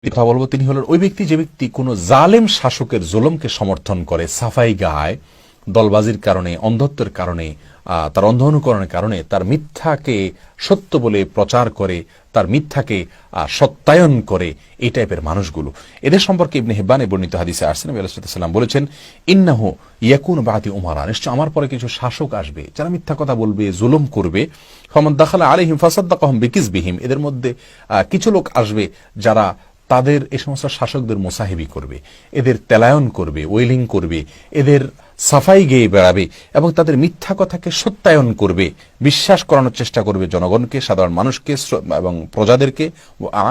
কথা বলবো তিনি হলেন ওই ব্যক্তি যে ব্যক্তি কোন জালেম শাসকের জুলুমকে সমর্থন করে, সাফাই গায়, দলবাজির কারণে, অন্ধত্বের কারণে, তার অন্ধ অনুকরণের কারণে তার মিথ্যাকে সত্য বলে প্রচার করে, তার মিথ্যাকে সত্যায়ন করে, এই টাইপের মানুষগুলো। এদের সম্পর্কে ইবনে হিব্বানে বর্ণিত হাদিসে আসছে, নবী আলাইহিস সালাম বলেছেন, ইন্নাহু ইয়াকুনু বাদি উমারা, নিশ্চয় আমার পরে কিছু শাসক আসবে যারা মিথ্যা কথা বলবে, জুলুম করবে। ফামান দাখালা আলাইহিম ফাসাদ্দাকাহুম বিকিযবিহিম, এদের মধ্যে কিছু লোক আসবে যারা তাদের এই সমস্ত শাসকদের মোসাহেবি করবে, এদের তেলায়ন করবে, ওয়েলিং করবে, এদের সাফাই গেয়ে বেড়াবে এবং তাদের মিথ্যা কথাকে সত্যায়ন করবে, বিশ্বাস করানোর চেষ্টা করবে জনগণকে, সাধারণ মানুষকে এবং প্রজাদেরকে।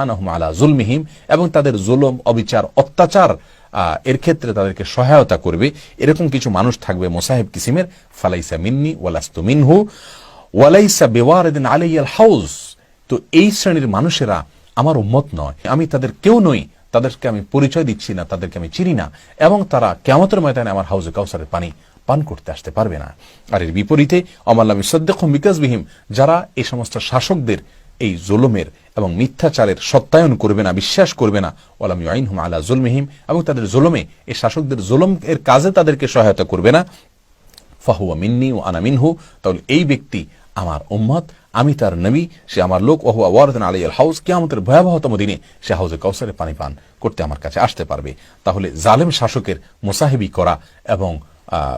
আনাহুম আলা জুলমিহিম, এবং তাদের জুলুম, অবিচার, অত্যাচার এর ক্ষেত্রে তাদেরকে সহায়তা করবে। এরকম কিছু মানুষ থাকবে মোসাহেব কিসিমের। ফালাইসা মিন্নি ওয়ালাস্তু মিনহু ওয়ালাইসা বিওয়ারিদিন আলাইয়াল হাউজ, তো এই শ্রেণীর মানুষেরা আমার উম্মত নয়, আমি তাদের কেউ নই, তাদেরকে আমি পরিচয় দিচ্ছি না, তাদেরকে আমি চিনি না, এবং তারা কিয়ামতের ময়দানে আমার হাউজে কাউসারের পানি পান করতে আসতে পারবে না। আর এর বিপরীতে আমাল্লাম ইসাদ্দিকুহুম বিকাযবিহিম, যারা এই সমস্ত শাসকদের এই জুলুমের এবং মিথ্যাচারের সত্যায়ন করবে না, বিশ্বাস করবে না, ওয়ালাম ইউইনহুম আলা জুলমিহিম, এবং তাদের জুলুমে, এই শাসকদের জুলুম এর কাজে তাদেরকে সহায়তা করবে না, ফাহুয়া মিন্নি ওয়া আনা মিনহু, তাহলে এই ব্যক্তি আমার উম্মত, আমি তার নবী, সে আমার লোক। ওয়া হুয়া ওয়ারিদুন আলাইয়াল হাউজ, কিয়ামতের ভয়াবহতম দিনে সে হাউজে কাউসারে পানি পান করতে আমার কাছে আসতে পারবে। তাহলে জালেম শাসকের মুসাহিবি করা এবং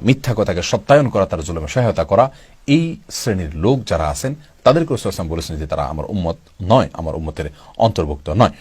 মিথ্যা কথাকে সত্যায়ন করা, তার জুলুমে সহায়তা করা, এই শ্রেণীর লোক যারা আছেন তাদেরকে রাসূল সাল্লাল্লাহু আলাইহি ওয়াসাল্লাম বলেছেন যে তারা আমার উম্মত নয়, আমার উম্মতের অন্তর্ভুক্ত নয়।